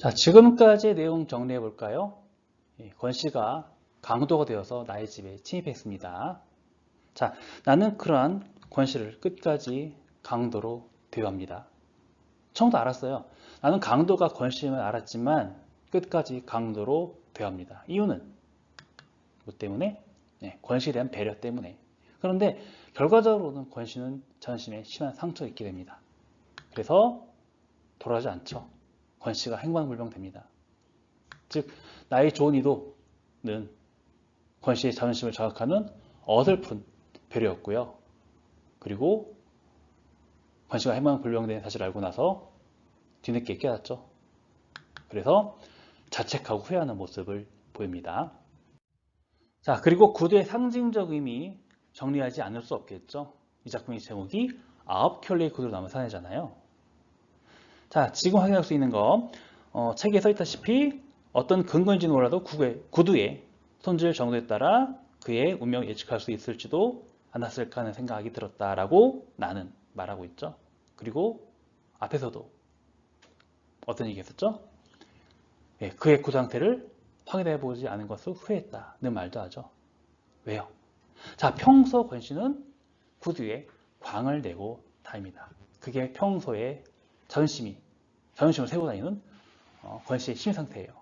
자, 지금까지의 내용 정리해 볼까요? 권씨가 강도가 되어서 나의 집에 침입했습니다. 자, 나는 그러한 권씨를 끝까지 강도로 대우합니다. 처음부터 알았어요. 나는 강도가 권씨임을 알았지만 끝까지 강도로 대우합니다. 이유는 뭐 때문에? 권씨에 대한 배려 때문에. 그런데 결과적으로는 권씨는 자존심에 심한 상처를 입게 됩니다. 그래서 돌아가지 않죠. 권씨가 행방불명됩니다. 즉 나의 좋은 의도는 권씨의 자존심을 자극하는 어설픈 배려였고요. 그리고 권씨가 행방불명된 사실을 알고 나서 뒤늦게 깨닫죠. 그래서 자책하고 후회하는 모습을 보입니다. 자, 그리고 구두의 상징적 의미 정리하지 않을 수 없겠죠. 이 작품의 제목이 9켤레의 구두로 나타내잖아요. 자, 지금 확인할 수 있는 거 책에 써 있다시피 어떤 근거인지는 몰라도 구두의 손질 정도에 따라 그의 운명을 예측할 수 있을지도 않았을까 하는 생각이 들었다라고 나는 말하고 있죠. 그리고 앞에서도 어떤 얘기 했었죠? 그의 구두 상태를 확인해 보지 않은 것을 후회했다는 말도 하죠. 왜요? 자, 평소 권씨는 구두에 광을 내고 다닙니다. 그게 평소에 자존심을 세우고 다니는 권씨의 심리 상태예요.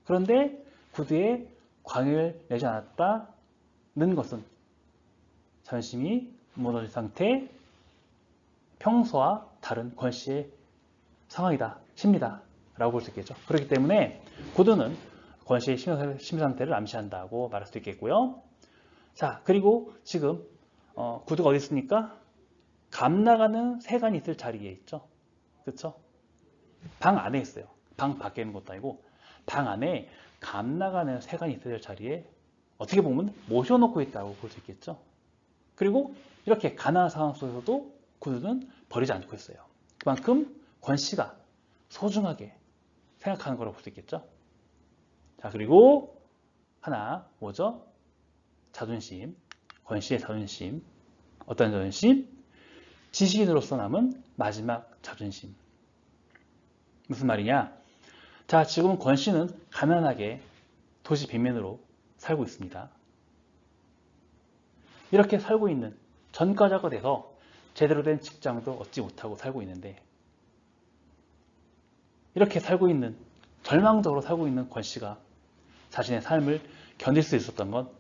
그런데 구두에 광을 내지 않았다는 것은 자존심이 무너진 상태, 평소와 다른 권씨의 상황이다, 심리다 라고 볼 수 있겠죠. 그렇기 때문에 구두는 권씨의 심리 상태를 암시한다고 말할 수 있겠고요. 자, 그리고 지금 구두가 어디 있습니까? 감 나가는 세간이 있을 자리에 있죠. 그렇죠? 방 안에 있어요. 방 밖에 있는 것도 아니고 방 안에 감 나가는 세간이 있을 자리에 어떻게 보면 모셔놓고 있다고 볼 수 있겠죠. 그리고 이렇게 가난한 상황 속에서도 구두는 버리지 않고 있어요. 그만큼 권씨가 소중하게 생각하는 거라고 볼 수 있겠죠. 자, 그리고 하나 뭐죠? 자존심, 권씨의 자존심. 어떤 자존심? 지식인으로서 남은 마지막 자존심. 무슨 말이냐? 자, 지금 권씨는 가난하게 도시 빈민으로 살고 있습니다. 이렇게 살고 있는 전과자가 돼서 제대로 된 직장도 얻지 못하고 살고 있는데 이렇게 살고 있는 절망적으로 살고 있는 권씨가 자신의 삶을 견딜 수 있었던 건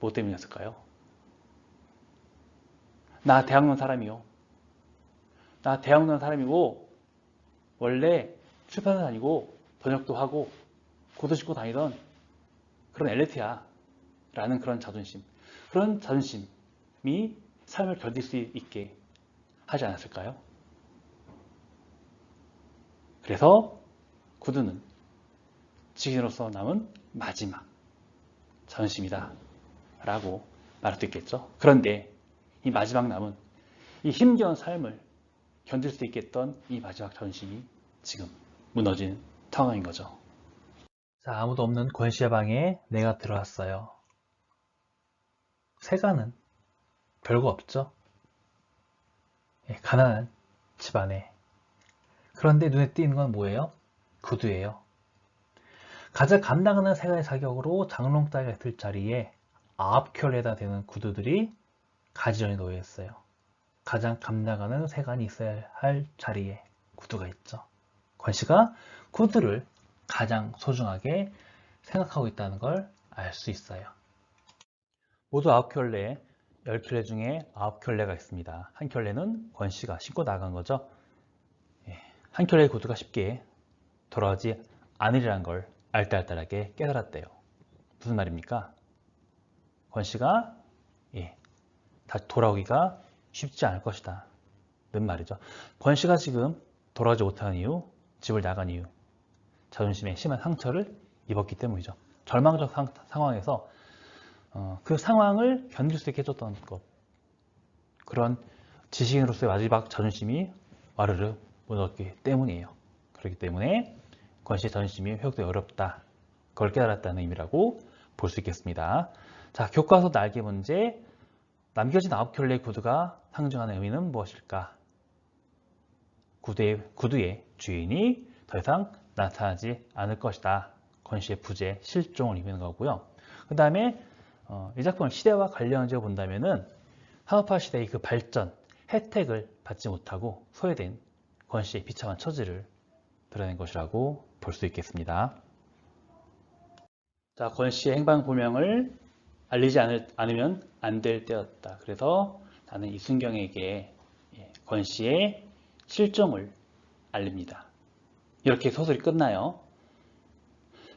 뭐 때문이었을까요? 나 대학 나온 사람이요. 나 대학 나온 사람이고 원래 출판사 다니고 번역도 하고 구두 신고 다니던 그런 엘리트야 라는 그런 자존심. 그런 자존심이 삶을 견딜 수 있게 하지 않았을까요? 그래서 구두는 지식인으로서 남은 마지막 자존심이다 라고 말할 수 있겠죠. 그런데 이 마지막 남은 이 힘겨운 삶을 견딜 수 있겠던 이 마지막 자존심이 지금 무너진 상황인 거죠. 자, 아무도 없는 권씨의 방에 내가 들어왔어요. 세간은 별거 없죠. 가난한 집안에. 그런데 눈에 띄는 건 뭐예요? 구두예요. 가장 감당하는 세간의 자격으로 장롱따위가 있을 자리에 9켤레나 되는 구두들이 가지런히 놓여 있어요. 가장 감당하는 세간이 있어야 할 자리에 구두가 있죠. 권씨가 구두를 가장 소중하게 생각하고 있다는 걸 알 수 있어요. 모두 9켤레, 10켤레 중에 9켤레가 있습니다. 한 켤레는 권씨가 신고 나간 거죠. 한 켤레의 구두가 쉽게 돌아오지 않으리라는 걸 알딸딸하게 깨달았대요. 무슨 말입니까? 권씨가 다시 돌아오기가 쉽지 않을 것이다 는 말이죠. 권씨가 지금 돌아오지 못하는 이유, 집을 나간 이유, 자존심에 심한 상처를 입었기 때문이죠. 절망적 상황에서 그 상황을 견딜 수 있게 해줬던 것, 그런 지식인으로서의 마지막 자존심이 와르르 무너졌기 때문이에요. 그렇기 때문에 권씨의 자존심이 회복되기 어렵다, 그걸 깨달았다는 의미라고 볼 수 있겠습니다. 자, 교과서 날개 문제. 남겨진 9켤레의 구두가 상징하는 의미는 무엇일까? 구두의 주인이 더 이상 나타나지 않을 것이다. 권 씨의 부재, 실종을 의미하는 거고요. 그 다음에 이 작품을 시대와 관련지어 본다면은 한우파 시대의 그 발전, 혜택을 받지 못하고 소외된 권 씨의 비참한 처지를 드러낸 것이라고 볼 수 있겠습니다. 자, 권 씨의 행방불명을 알리지 않으면 안 될 때였다. 그래서 나는 이순경에게 권 씨의 실종을 알립니다. 이렇게 소설이 끝나요.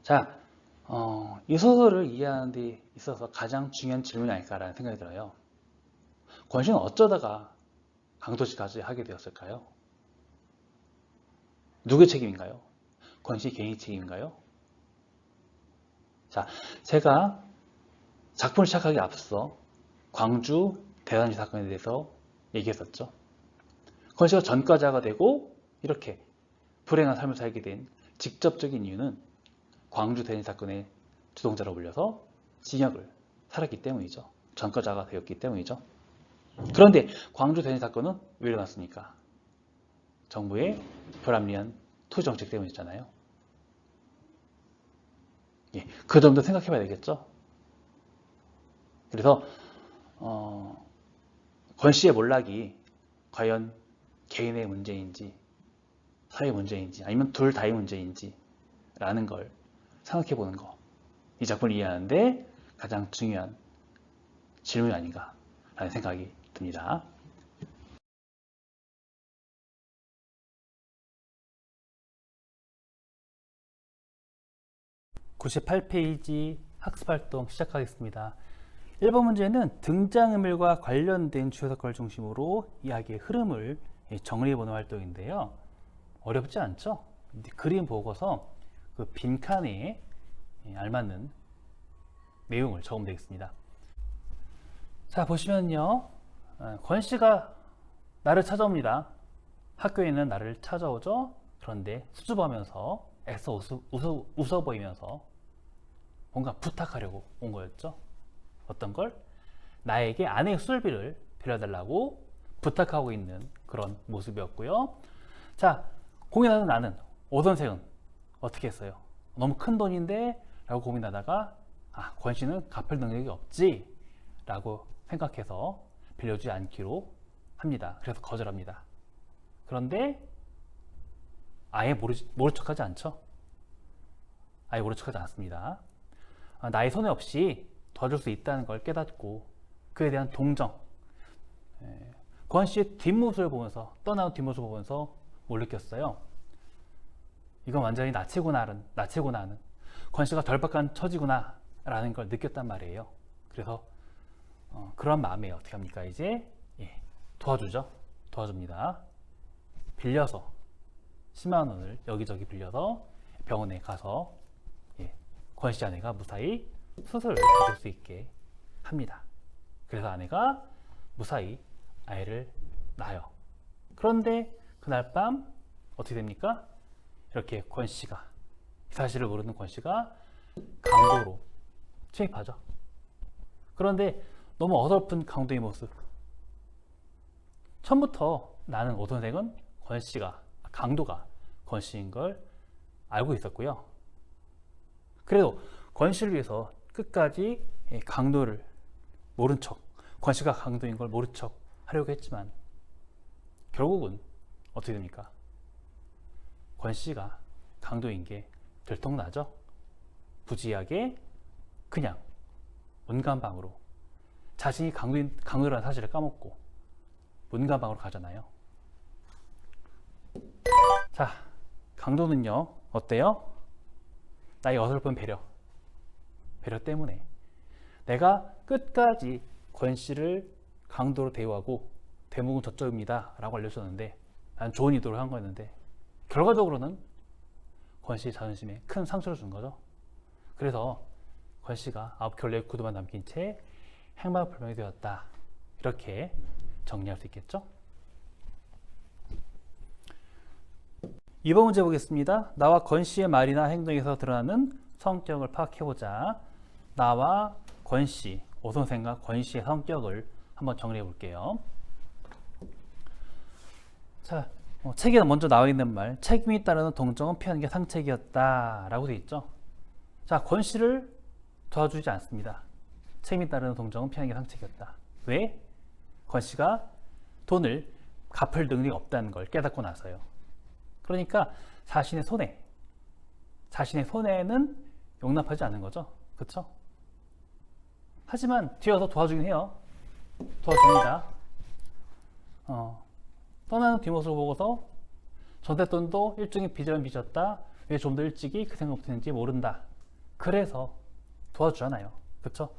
자, 이 소설을 이해하는 데 있어서 가장 중요한 질문이 아닐까라는 생각이 들어요. 권 씨는 어쩌다가 강도직까지 하게 되었을까요? 누구의 책임인가요? 권 씨 개인의 책임인가요? 자, 제가 작품을 시작하기 앞서 광주 대단지 사건에 대해서 얘기했었죠. 권 씨가 전과자가 되고 이렇게 불행한 삶을 살게 된 직접적인 이유는 광주 대단지 사건의 주동자로 불려서 징역을 살았기 때문이죠. 전과자가 되었기 때문이죠. 그런데 광주 대단지 사건은 왜 일어났습니까? 정부의 불합리한 토지 정책 때문이잖아요. 그 점도 생각해 봐야 되겠죠. 그래서 권 씨의 몰락이 과연 개인의 문제인지 사회 문제인지 아니면 둘 다의 문제인지 라는 걸 생각해 보는 거, 이 작품을 이해하는데 가장 중요한 질문이 아닌가 라는 생각이 듭니다. 98페이지 학습활동 시작하겠습니다. 1번 문제는 등장인물과 관련된 주요 사건을 중심으로 이야기의 흐름을 정리해보는 활동인데요. 어렵지 않죠? 그림 보고서 그 빈칸에 알맞는 내용을 적으면 되겠습니다. 자, 보시면요. 권 씨가 나를 찾아옵니다. 학교에는 나를 찾아오죠. 그런데 수줍어하면서 애써 웃어 보이면서 뭔가 부탁하려고 온 거였죠. 어떤 걸? 나에게 아내의 수술비를 빌려달라고 부탁하고 있는 그런 모습이었고요. 자, 고민하는 나는 오선생은 어떻게 했어요? 너무 큰 돈인데 라고 고민하다가 권 씨는 갚을 능력이 없지 라고 생각해서 빌려주지 않기로 합니다. 그래서 거절합니다. 그런데 아예 모른 척하지 않죠. 아예 모른 척하지 않습니다. 나의 손해 없이 도와줄 수 있다는 걸 깨닫고 그에 대한 동정, 권 씨의 뒷모습을 보면서, 떠나온 뒷모습을 보면서 뭘 느꼈어요? 이건 완전히 나치고 나는 권 씨가 덜박한 처지구나 라는 걸 느꼈단 말이에요. 그래서 그런 마음에 어떻게 합니까? 이제 도와줍니다. 빌려서 10만 원을 여기저기 빌려서 병원에 가서 권 씨 아내가 무사히 수술을 받을 수 있게 합니다. 그래서 아내가 무사히 아이를 낳아요. 그런데 그날 밤 어떻게 됩니까? 이렇게 권 씨가, 사실을 모르는 권 씨가 강도로 침입하죠. 그런데 너무 어설픈 강도의 모습. 처음부터 나는 오선생은 강도가 권 씨인 걸 알고 있었고요. 그래도 권 씨를 위해서 끝까지 강도를 모른 척, 권 씨가 강도인 걸 모른 척 하려고 했지만 결국은 어떻게 됩니까? 권 씨가 강도인 게 들통나죠. 부지하게 그냥 문간방으로, 자신이 강도라는 사실을 까먹고 문간방으로 가잖아요. 자, 강도는요 어때요? 나의 어설픈 배려 때문에 내가 끝까지 권 씨를 강도로 대우하고 대목은 저쪽입니다 라고 알려줬는데, 난 좋은 의도를 한 거였는데 결과적으로는 권 씨의 자존심에 큰 상처를 준 거죠. 그래서 권 씨가 9개월의 구두만 남긴 채 행방불명이 되었다, 이렇게 정리할 수 있겠죠. 2번 문제 보겠습니다. 나와 권 씨의 말이나 행동에서 드러나는 성격을 파악해보자. 나와 권 씨, 오선생과 권 씨의 성격을 한번 정리해 볼게요. 자, 책에 먼저 나와 있는 말, 책임이 따르는 동정은 피하는 게 상책이었다 라고 되어 있죠. 자, 권 씨를 도와주지 않습니다. 책임이 따르는 동정은 피하는 게 상책이었다. 왜? 권 씨가 돈을 갚을 능력이 없다는 걸 깨닫고 나서요. 그러니까 자신의 손해는 용납하지 않는 거죠. 그쵸? 하지만 뒤에서 도와주긴 해요. 도와줍니다. 떠나는 뒷모습을 보고서 전세돈도 일종의 빚은 빚었다. 왜 좀 더 일찍이 그 생각 못했는지 모른다. 그래서 도와주잖아요. 그쵸?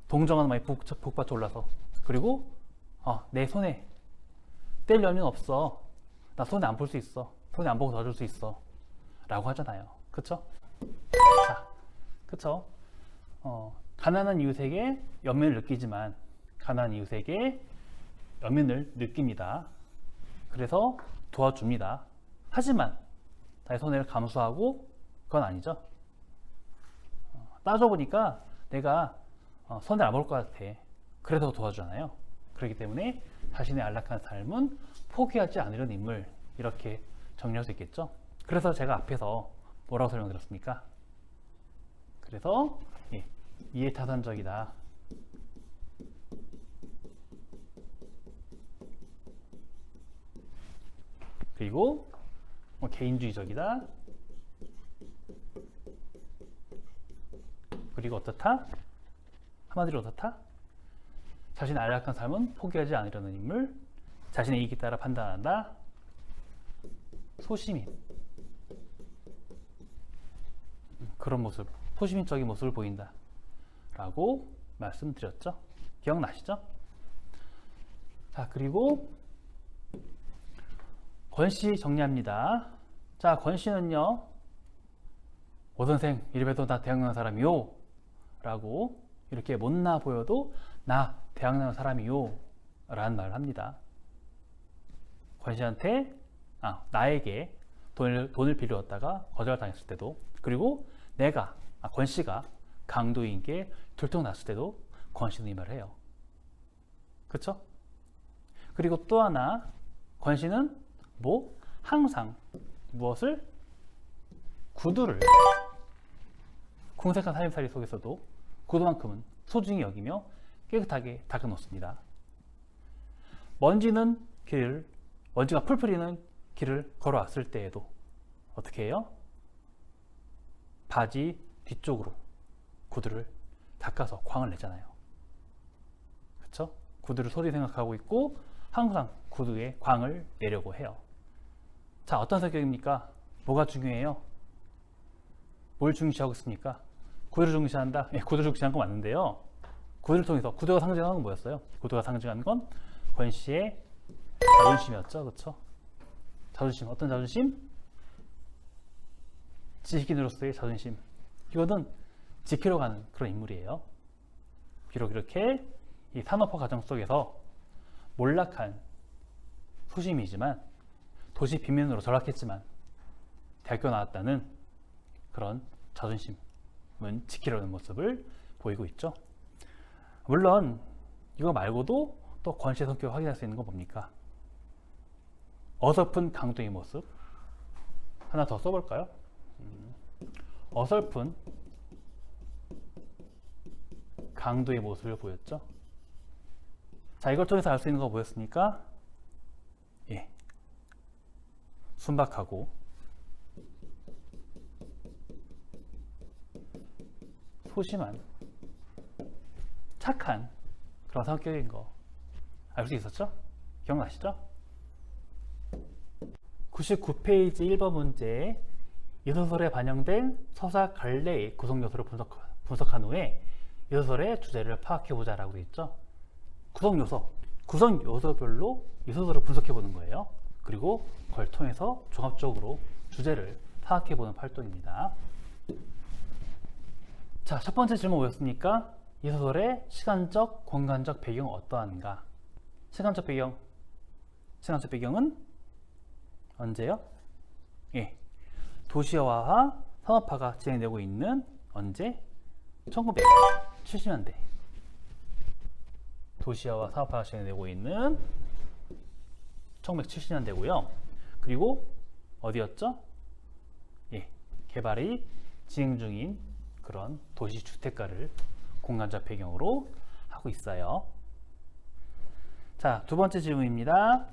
동정은 많이 북받쳐 올라서. 그리고 내 손에 뗄 염려는 없어. 나 손해 안 볼 수 있어. 손해 안 보고 도와줄 수 있어. 라고 하잖아요. 그쵸? 자, 그쵸? 가난한 이웃에게 연민을 느끼지만 가난한 이웃에게 연민을 느낍니다. 그래서 도와줍니다. 하지만 나의 손해를 감수하고 그건 아니죠. 따져보니까 내가 손해를 안 볼 것 같아. 그래서 도와주잖아요. 그렇기 때문에 자신의 안락한 삶은 포기하지 않으려는 인물, 이렇게 정리할 수 있겠죠. 그래서 제가 앞에서 뭐라고 설명드렸습니까? 그래서 이해타산적이다. 그리고 개인주의적이다. 그리고 어떻다? 한마디로 어떻다? 자신의 안락한 삶은 포기하지 않으려는 인물, 자신의 이익에 따라 판단한다. 소시민, 그런 모습, 소시민적인 모습을 보인다 라고 말씀드렸죠. 기억나시죠? 자, 그리고 권씨 정리합니다. 자, 권씨는요, 오 선생 이래봬도 나 대학 나온 사람이요 라고 이렇게 못나 보여도 나 대학 나온 사람이요 라는 말을 합니다. 권씨한테 나에게 돈을 빌려왔다가 거절당했을 때도, 그리고 내가 권씨가 강도인께 들통났을 때도 권씨는 이 말을 해요. 그쵸? 그리고 또 하나, 권씨는 항상 무엇을? 구두를, 궁색한 살림살이 속에서도 구두만큼은 소중히 여기며 깨끗하게 닦아놓습니다. 먼지가 풀풀이는 길을 걸어왔을 때에도 어떻게 해요? 바지 뒤쪽으로 구두를 닦아서 광을 내잖아요. 그쵸? 구두를 소중히 생각하고 있고 항상 구두에 광을 내려고 해요. 자, 어떤 성격입니까? 뭐가 중요해요? 뭘 중시하고 있습니까? 구두를 중시한다? 구두를 중시한 거 맞는데요. 구두를 통해서, 구두가 상징하는 건 뭐였어요? 구두가 상징하는 건 권씨의 자존심이었죠. 그쵸? 자존심, 어떤 자존심? 지식인으로서의 자존심. 이거는 지키러 가는 그런 인물이에요. 비록 이렇게 이 산업화 과정 속에서 몰락한 소심이지만, 도시 빈민으로 전락했지만 대학교 나왔다는 그런 자존심은 지키려는 모습을 보이고 있죠. 물론 이거 말고도 또 권씨의 성격을 확인할 수 있는 건 뭡니까? 어설픈 강도의 모습. 하나 더 써볼까요? 어설픈 강도의 모습을 보였죠. 자, 이걸 통해서 알 수 있는 거 뭐였습니까? 순박하고 소심한 착한 그런 성격인 거 알 수 있었죠? 기억나시죠? 99페이지 1번 문제, 이 소설에 반영된 서사 갈래의 구성 요소를 분석한 후에 이 소설의 주제를 파악해보자 라고 되어 있죠. 구성 요소별로 이 소설을 분석해보는 거예요. 그리고 그걸 통해서 종합적으로 주제를 파악해보는 활동입니다. 자, 첫 번째 질문 뭐였습니까? 이 소설의 시간적, 공간적 배경은 어떠한가? 시간적 배경은 언제요? 도시화와 산업화가 진행되고 있는 언제? 1970년대. 도시화와 산업화가 진행되고 있는 1970년대고요. 그리고 어디였죠? 예, 개발이 진행 중인 그런 도시 주택가를 공간적 배경으로 하고 있어요. 자, 두 번째 질문입니다.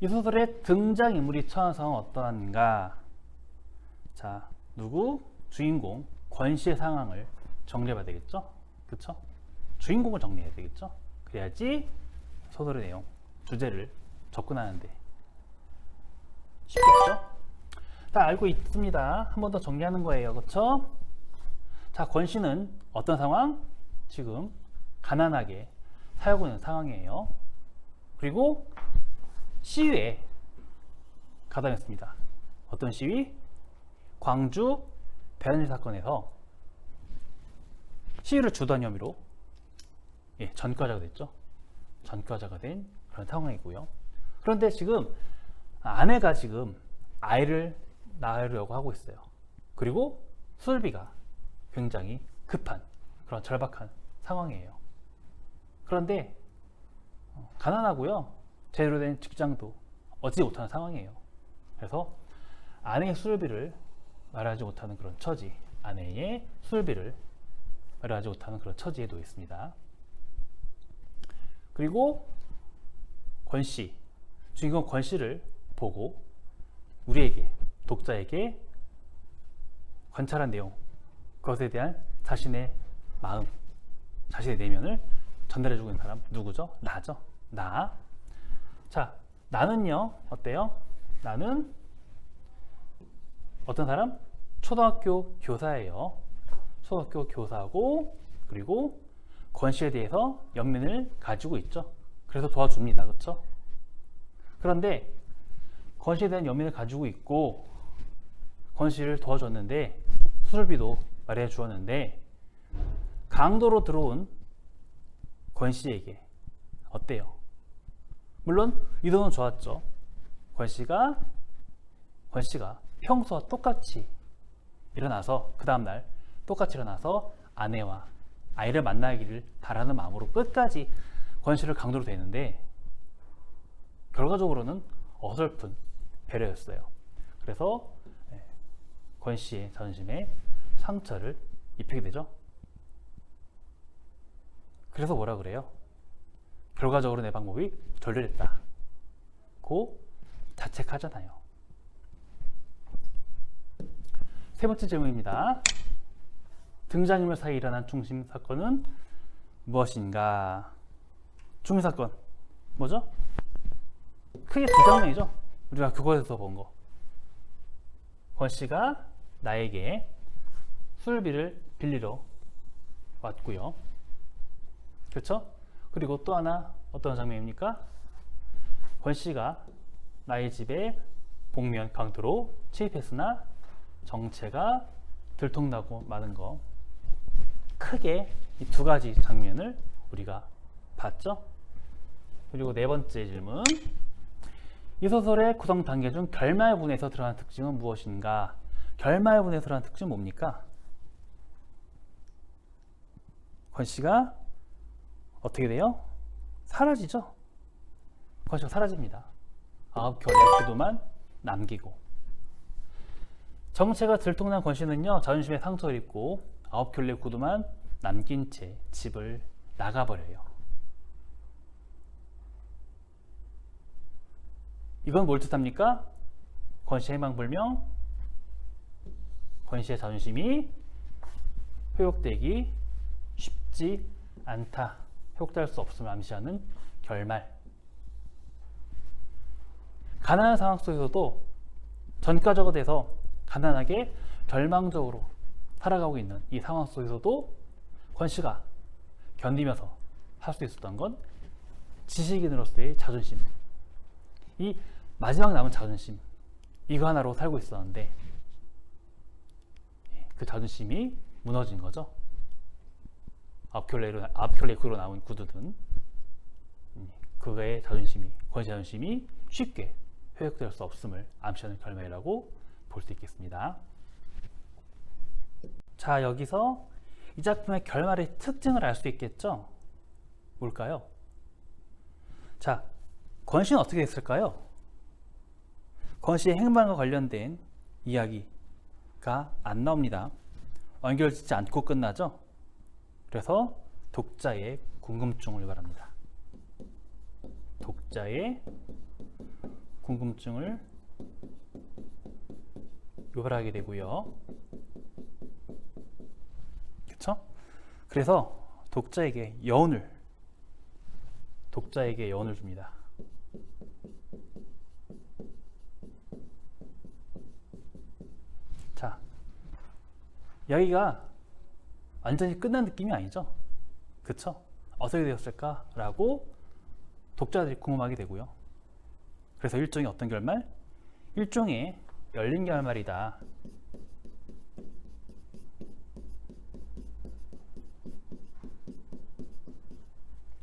이 소설의 등장인물이 처한 상황은 어떠한가? 자, 누구? 주인공 권씨의 상황을 정리해봐야 되겠죠? 그쵸? 주인공을 정리해야 되겠죠? 그래야지 소설의 내용, 주제를 접근하는데 쉽겠죠? 다 알고 있습니다. 한 번 더 정리하는 거예요. 그쵸? 자, 권씨는 어떤 상황? 지금 가난하게 살고 있는 상황이에요. 그리고 시위에 가담했습니다. 어떤 시위? 광주 배현실 사건에서 시위를 주도한 혐의로 전과자가 됐죠. 전과자가 된 그런 상황이고요. 그런데 지금 아내가 지금 아이를 낳으려고 하고 있어요. 그리고 수술비가 굉장히 급한 그런 절박한 상황이에요. 그런데 가난하고요. 제대로 된 직장도 얻지 못하는 상황이에요. 그래서 아내의 수술비를 마련하지 못하는 그런 처지, 아내의 수술비를 마련하지 못하는 그런 처지에 놓여 있습니다. 그리고 권씨, 주인공 권씨를 보고 우리에게, 독자에게 관찰한 내용, 그것에 대한 자신의 마음, 자신의 내면을 전달해주고 있는 사람 누구죠? 나죠. 나. 자, 나는요, 어때요? 나는 어떤 사람? 초등학교 교사예요. 초등학교 교사고, 그리고 권씨에 대해서 연민을 가지고 있죠. 그래서 도와줍니다. 그렇죠? 그런데 권씨에 대한 연민을 가지고 있고 권씨를 도와줬는데 수술비도 마련해 주었는데 강도로 들어온 권씨에게 어때요? 물론 의도는 좋았죠. 권씨가 평소와 똑같이 일어나서 그 다음날 똑같이 일어나서 아내와 아이를 만나기를 바라는 마음으로 끝까지 권씨를 강도로 대는데 결과적으로는 어설픈 배려였어요. 그래서 권씨의 자존심에 상처를 입히게 되죠. 그래서 뭐라 그래요? 결과적으로 내 방법이 절절했다 고 자책하잖아요. 세 번째 질문입니다. 등장인물 사이에 일어난 중심 사건은 무엇인가? 중심 사건 뭐죠? 크게 두 장면이죠. 우리가 그거에서 본 거. 권씨가 나에게 수술비를 빌리러 왔고요. 그렇죠? 그리고 또 하나 어떤 장면입니까? 권씨가 나의 집에 복면 강도로 침입했으나 정체가 들통나고 마는 거. 크게 이 두 가지 장면을 우리가 봤죠. 그리고 네 번째 질문. 이 소설의 구성 단계 중 결말부분에서 드러난 특징은 무엇인가? 결말부분에서 드러난 특징은 뭡니까? 권씨가 어떻게 돼요? 사라지죠. 권씨가 사라집니다. 9켤레 구두만 남기고. 정체가 들통난 권씨는요, 자존심에 상처를 입고 9켤레 구두만 남긴 채 집을 나가버려요. 이건 뭘 뜻합니까? 권씨의 행방불명, 권씨의 자존심이 회복되기 쉽지 않다. 회복될 수 없음을 암시하는 결말. 가난한 상황 속에서도 전과자가 돼서 가난하게 절망적으로 살아가고 있는 이 상황 속에서도 권씨가 견디면서 할 수 있었던 건 지식인으로서의 자존심, 이 마지막 남은 자존심, 이거 하나로 살고 있었는데 그 자존심이 무너진 거죠. 앞켤레 구로 나온 구두든 그의 자존심이, 권씨 자존심이 쉽게 회복될 수 없음을 암시하는 결말이라고 볼 수 있겠습니다. 자, 여기서 이 작품의 결말의 특징을 알 수 있겠죠? 뭘까요? 자, 권 씨는 어떻게 됐을까요? 권 씨의 행방과 관련된 이야기가 안 나옵니다. 완결짓지 않고 끝나죠. 그래서 독자의 궁금증을 유발합니다. 독자의 궁금증을 유발하게 되고요. 그렇죠? 그래서 독자에게 여운을 줍니다. 자, 이야기가 완전히 끝난 느낌이 아니죠. 그쵸? 어떻게 되었을까? 라고 독자들이 궁금하게 되고요. 그래서 일종의 어떤 결말? 일종의 열린 결말이다.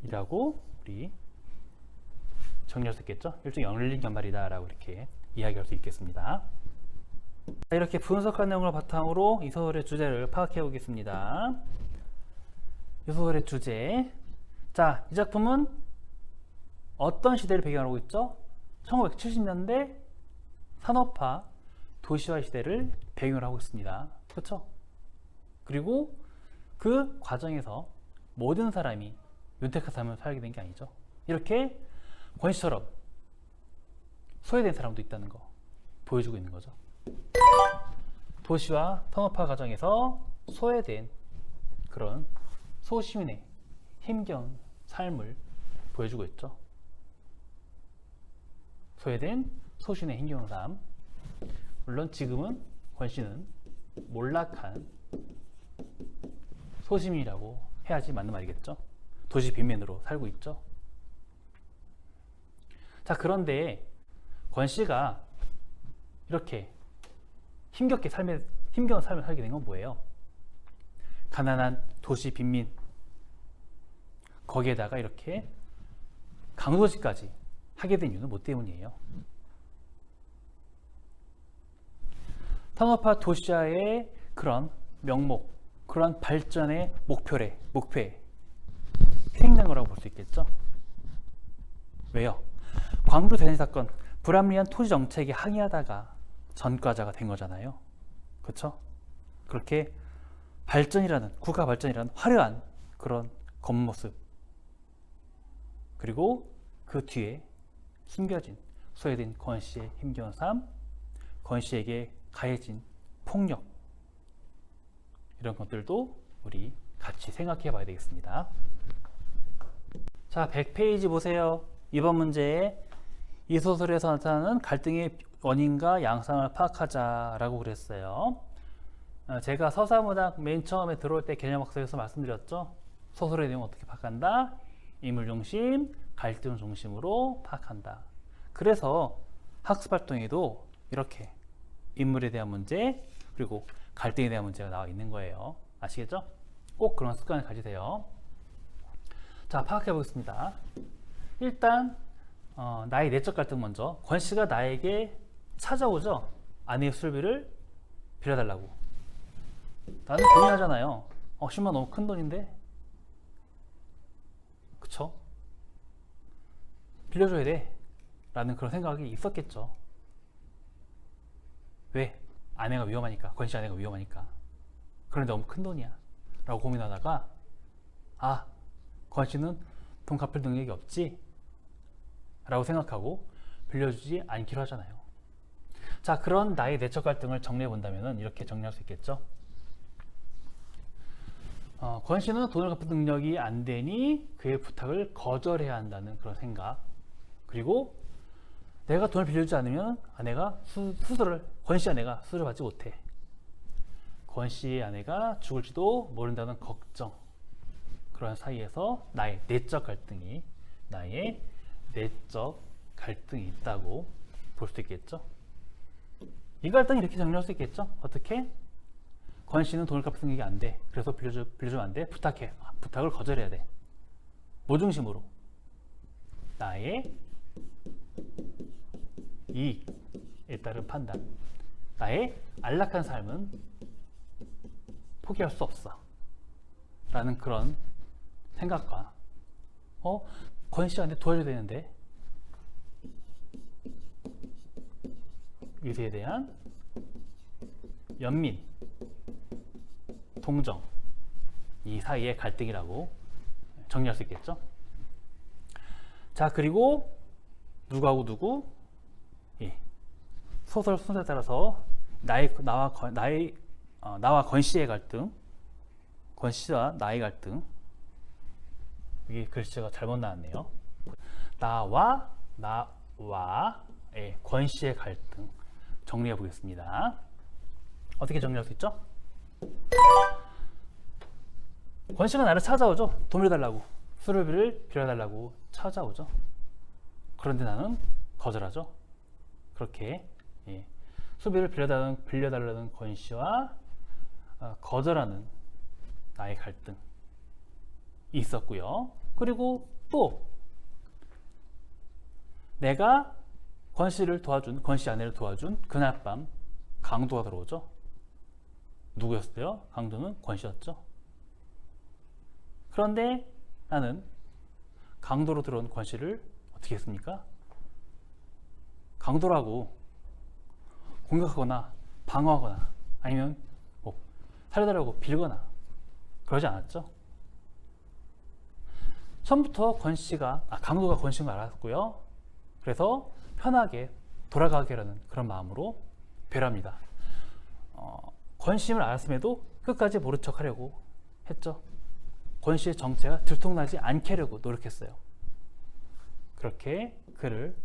이라고 우리 정리할 수 있겠죠? 일종의 열린 결말이다 라고 이렇게 이야기할 수 있겠습니다. 이렇게 분석한 내용을 바탕으로 이 소설의 주제를 파악해 보겠습니다. 이 소설의 주제. 자, 이 작품은 어떤 시대를 배경으로 하고 있죠? 1970년대 산업화 도시화 시대를 배경으로 하고 있습니다. 그렇죠? 그리고 그 과정에서 모든 사람이 윤택한 삶을 살게 된 게 아니죠. 이렇게 권씨처럼 소외된 사람도 있다는 거 보여주고 있는 거죠. 도시와 산업화 과정에서 소외된 그런 소시민의 힘겨운 삶을 보여주고 있죠. 소외된 소시민의 힘겨운 삶. 물론 지금은 권씨는 몰락한 소시민이라고 해야지 맞는 말이겠죠. 도시 빈민으로 살고 있죠. 자, 그런데 권씨가 이렇게 힘겨운 삶을 살게 된 건 뭐예요? 가난한 도시 빈민, 거기에다가 이렇게 강도직까지 하게 된 이유는 뭐 때문이에요? 산업화 도시화의 그런 명목, 그런 발전의 목표에 희생된 거라고 볼 수 있겠죠? 왜요? 광주 대전시 사건, 불합리한 토지 정책에 항의하다가 전과자가 된 거잖아요. 그렇죠? 그렇게 국가 발전이라는 화려한 그런 겉모습, 그리고 그 뒤에 숨겨진 소외된 권씨의 힘겨운 삶, 권씨에게 가해진 폭력, 이런 것들도 우리 같이 생각해 봐야 되겠습니다. 자, 100페이지 보세요. 이번 문제에 이 소설에서 나타나는 갈등의 원인과 양상을 파악하자라고 그랬어요. 제가 서사문학 맨 처음에 들어올 때 개념학서에서 말씀드렸죠. 소설의 내용 어떻게 파악한다? 인물 중심, 갈등 중심으로 파악한다. 그래서 학습활동에도 이렇게 인물에 대한 문제, 그리고 갈등에 대한 문제가 나와 있는 거예요. 아시겠죠? 꼭 그런 습관을 가지세요. 자, 파악해 보겠습니다. 일단 나의 내적 갈등 먼저. 권씨가 나에게 찾아오죠. 아내의 술비를 빌려달라고. 나는 고민하잖아요. 10만 너무 큰 돈인데? 그쵸? 빌려줘야 돼 라는 그런 생각이 있었겠죠. 왜? 아내가 위험하니까. 권씨 아내가 위험하니까. 그런데 너무 큰 돈이야 라고 고민하다가, 권씨는 돈 갚을 능력이 없지 라고 생각하고 빌려주지 않기로 하잖아요. 자, 그런 나의 내적 갈등을 정리해 본다면 이렇게 정리할 수 있겠죠. 권씨는 돈을 갚을 능력이 안 되니 그의 부탁을 거절해야 한다는 그런 생각, 그리고 내가 돈을 빌려주지 않으면 권씨 아내가 수술을 받지 못해. 권씨의 아내가 죽을지도 모른다는 걱정, 그런 사이에서 나의 내적 갈등이 있다고 볼 수 있겠죠. 이 갈등이 이렇게 정리할 수 있겠죠. 어떻게? 권씨는 돈을 갚을 생각이 안 돼. 그래서 빌려주면 안 돼. 부탁해. 부탁을 거절해야 돼. 뭐 중심으로? 나의 이익에 따른 판단. 나의 안락한 삶은 포기할 수 없어 라는 그런 생각과 권씨한테 도와줘야 되는데 위세에 대한 연민, 동정, 이 사이의 갈등이라고 정리할 수 있겠죠. 자, 그리고 누구하고 누구? 소설 순서에 따라서 나와 권씨의 갈등, 권씨와 나의 갈등. 이게 글씨가 잘못 나왔네요. 나와 권씨의 갈등 정리해 보겠습니다. 어떻게 정리할 수 있죠? 권씨가 나를 찾아오죠. 돈을 달라고, 수료비를 빌려달라고 찾아오죠. 그런데 나는 거절하죠. 그렇게 수비를 빌려달라는 권씨와 거절하는 나의 갈등이 있었고요. 그리고 또 내가 권씨 아내를 도와준 그날 밤 강도가 들어오죠. 누구였어요? 강도는 권씨였죠. 그런데 나는 강도로 들어온 권씨를 어떻게 했습니까? 강도라고 공격하거나 방어하거나 아니면 살려달라고 빌거나 그러지 않았죠. 처음부터 강도가 권씨인 걸 알았고요. 그래서 편하게 돌아가게 하려는 그런 마음으로 배려합니다. 권씨임을 알았음에도 끝까지 모른 척 하려고 했죠. 권씨의 정체가 들통나지 않게 하려고 노력했어요. 그렇게 그를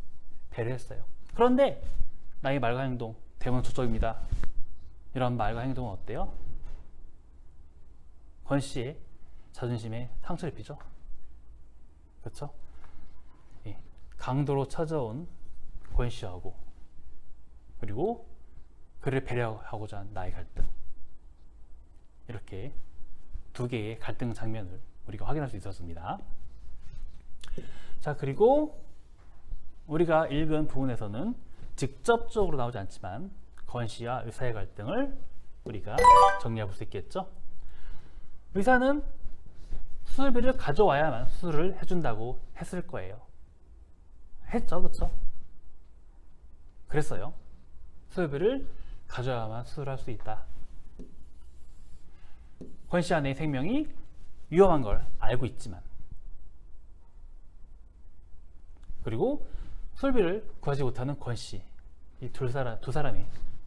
배려했어요. 그런데 나의 말과 행동 대부분 조적입니다. 이런 말과 행동은 어때요? 권씨의 자존심에 상처를 입히죠. 그렇죠? 강도로 찾아온 권씨하고 그리고 그를 배려하고자 한 나의 갈등, 이렇게 두 개의 갈등 장면을 우리가 확인할 수 있었습니다. 자, 그리고 우리가 읽은 부분에서는 직접적으로 나오지 않지만 권씨와 의사의 갈등을 우리가 정리해 볼 수 있겠죠. 의사는 수술비를 가져와야만 수술을 해준다고 했을 거예요. 했죠, 그렇죠? 그랬어요. 수술비를 가져와야만 수술할 수 있다. 권씨 아내의 생명이 위험한 걸 알고 있지만, 그리고 수술비를 구하지 못하는 권씨, 이 두 사람의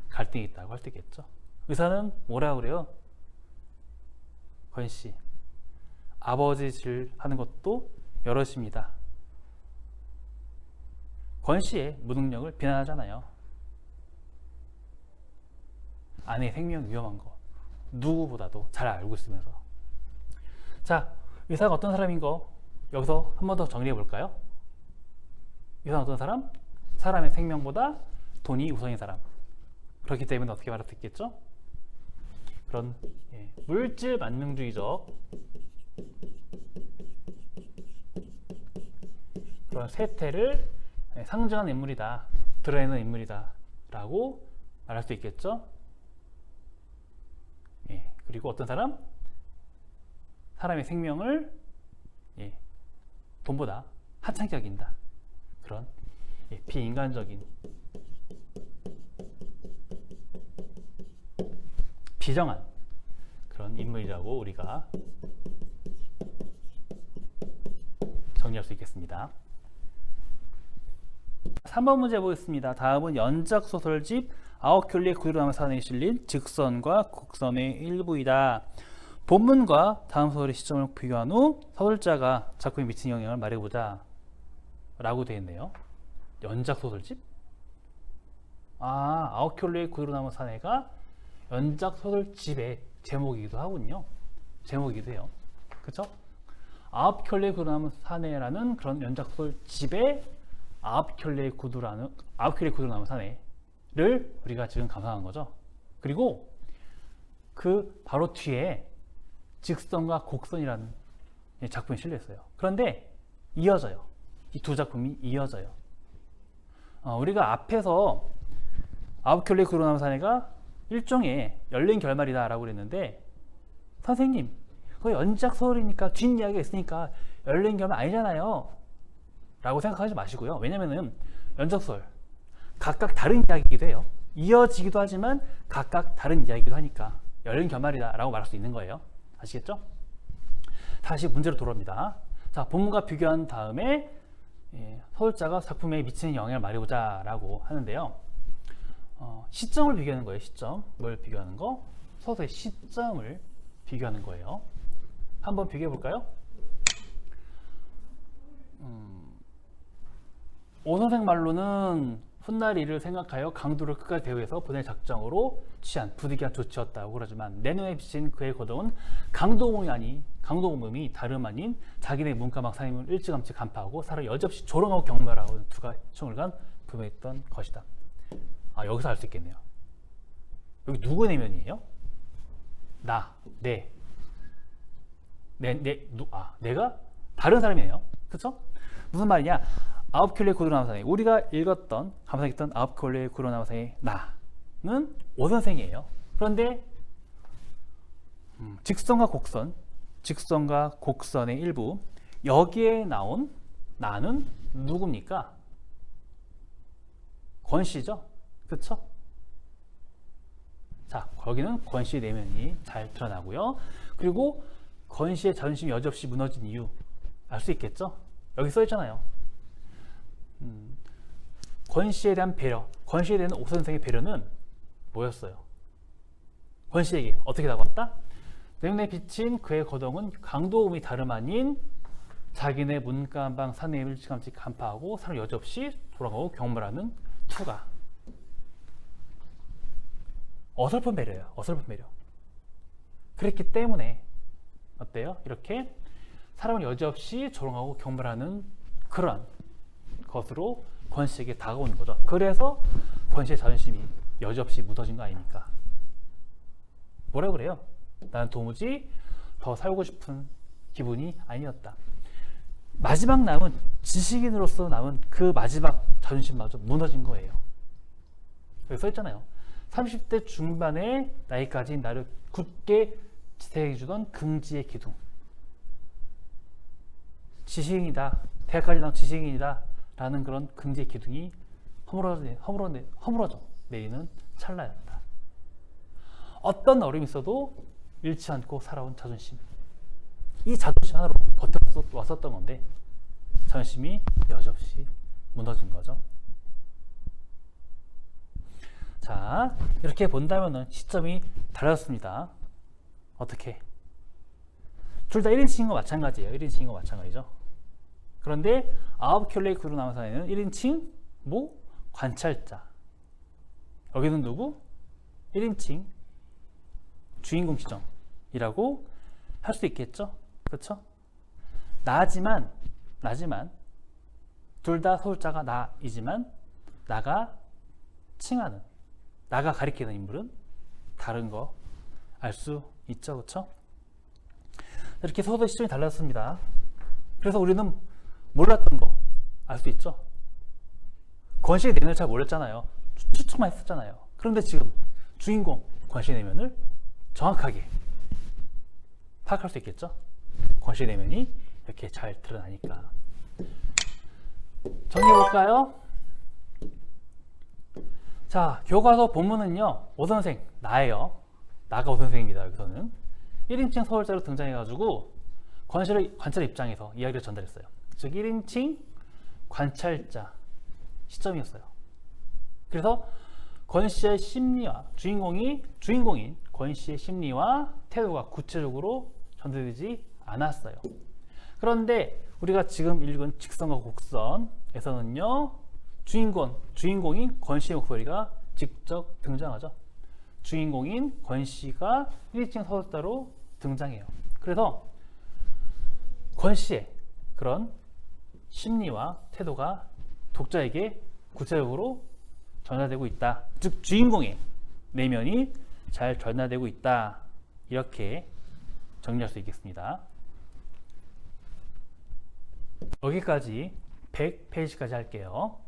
갈등이 있다고 할 수 있겠죠. 의사는 뭐라 그래요? 권씨, 아버지 질 하는 것도 여럿입니다. 권씨의 무능력을 비난하잖아요. 아내의 생명 위험한 거 누구보다도 잘 알고 있으면서. 자, 의사가 어떤 사람인 거 여기서 한 번 더 정리해 볼까요? 의사는 어떤 사람? 사람의 생명보다 돈이 우선인 사람. 그렇기 때문에 어떻게 말할 수 있겠죠? 그런 물질 만능주의적 그런 세태를 상징하는 인물이다, 드러내는 인물이다 라고 말할 수 있겠죠. 그리고 어떤 사람? 사람의 생명을 돈보다 하찮게 여긴다, 그런 비인간적인, 비정한 그런 인물이라고 우리가 정리할 수 있겠습니다. 3번 문제 보겠습니다. 다음은 연작소설집 아웃큘리의 구두로나무 산에 실린 직선과 곡선의 일부이다. 본문과 다음 소설의 시점을 비교한 후 서술자가 작품에 미친 영향을 말해보자 라고 되어 있네요. 연작소설집? 아웃큘리의 구두로나무 산해가 연작소설집의 제목이기도 하군요. 제목이기도 해요. 그쵸? 아웃큘리의 구두로나무 산해라는 그런 연작소설집의 아웃큘리의 구두로나무 산해를 우리가 지금 감상한 거죠. 그리고 그 바로 뒤에 직선과 곡선이라는 작품이 실려 있어요. 그런데 이어져요. 이 두 작품이 이어져요. 우리가 앞에서 아웃큘리의 구두로나무 산해가 일종의 열린 결말이다 라고 그랬는데, 선생님 그거 연작 소설이니까 뒷이야기가 있으니까 열린 결말 아니잖아요 라고 생각하지 마시고요. 왜냐면은 연작소설 각각 다른 이야기이기도 해요. 이어지기도 하지만 각각 다른 이야기도 하니까 열린 결말이다라고 말할 수 있는 거예요. 아시겠죠? 다시 문제로 돌아옵니다. 자, 본문과 비교한 다음에 서술자가 작품에 미치는 영향을 말해보자 라고 하는데요. 시점을 비교하는 거예요. 시점. 뭘 비교하는 거? 서술의 시점을 비교하는 거예요. 한번 비교해 볼까요? 오 선생 말로는 훗날이를 생각하여 강도를 끝까지 대우해서 본인의 작정으로 취한 부득이한 조치였다고 그러지만 내 눈에 비친 그의 거동은 강도범이 다름 아닌 자기네 문과막 사임을 일찌감치 간파하고 사를 여지없이 조롱하고 경멸하고 두 가총을 간 분명했던 것이다. 여기서 알 수 있겠네요. 여기 누구 내면이에요? 내가 다른 사람이에요. 그쵸? 무슨 말이냐? 아홉 켤레의 구로나무상에 우리가 읽었던 감상했던 아홉 켤레의 구로나무상의 나는 오 선생이에요. 그런데 직선과 곡선의 일부 여기에 나온 나는 누굽니까? 권씨죠. 그쵸? 자, 거기는 권씨의 내면이 잘 드러나고요. 그리고 권씨의 자존심이 여지없이 무너진 이유 알 수 있겠죠? 여기 써 있잖아요. 권씨에 대한 배려, 권씨에 대한 오 선생의 배려는 뭐였어요? 권씨에게 어떻게 다가왔다? 내 눈에 비친 그의 거동은 강도음이 다름 아닌 자기네 문간방 사내임을 일찌감치 간파하고 사를 여지없이 돌아가고 경멸하는 투가. 어설픈 배려예요. 어설픈 배려. 그랬기 때문에 어때요? 이렇게 사람을 여지없이 조롱하고 경멸하는 그런 것으로 권씨에게 다가오는 거죠. 그래서 권씨의 자존심이 여지없이 무너진 거 아닙니까? 뭐라 그래요? 나는 도무지 더 살고 싶은 기분이 아니었다. 마지막 남은 지식인으로서 남은 그 마지막 자존심마저 무너진 거예요. 여기 써있잖아요. 30대 중반의 나이까지 나를 굳게 지탱해주던 긍지의 기둥. 지식인이다. 대학까지 나온 지식인이다. 라는 그런 긍지의 기둥이 허물어져 내리는 찰나였다. 어떤 어려움이 있어도 잃지 않고 살아온 자존심. 이 자존심 하나로 버텨왔었던 건데 자존심이 여지없이 무너진 거죠. 자, 이렇게 본다면은 시점이 달라졌습니다. 어떻게? 둘 다 1인칭인 거 마찬가지예요. 1인칭인 거 마찬가지죠. 그런데 아홉 켤레의 구로나무상에는 1인칭 관찰자. 여기는 누구? 1인칭 주인공 시점이라고 할 수 있겠죠? 그렇죠? 나지만 둘 다 서술자가 나이지만 나가 칭하는, 나가 가리키는 인물은 다른 거 알 수 있죠? 그렇죠? 이렇게 서술의 시점이 달라졌습니다. 그래서 우리는 몰랐던 거 알 수 있죠? 권씨의 내면을 잘 몰랐잖아요. 추측만 했었잖아요. 그런데 지금 주인공 권씨의 내면을 정확하게 파악할 수 있겠죠? 권씨의 내면이 이렇게 잘 드러나니까. 정리해볼까요? 자, 교과서 본문은요, 오선생, 나예요. 나가 오선생입니다. 여기서는 1인칭 서술자로 등장해가지고 관찰의 입장에서 이야기를 전달했어요. 즉 1인칭 관찰자 시점이었어요. 그래서 권씨의 심리와 주인공인 권씨의 심리와 태도가 구체적으로 전달되지 않았어요. 그런데 우리가 지금 읽은 직선과 곡선에서는요, 주인공인 권씨의 목소리가 직접 등장하죠. 주인공인 권씨가 1인칭 서술자로 등장해요. 그래서 권씨의 그런 심리와 태도가 독자에게 구체적으로 전달되고 있다. 즉 주인공의 내면이 잘 전달되고 있다. 이렇게 정리할 수 있겠습니다. 여기까지 100페이지까지 할게요.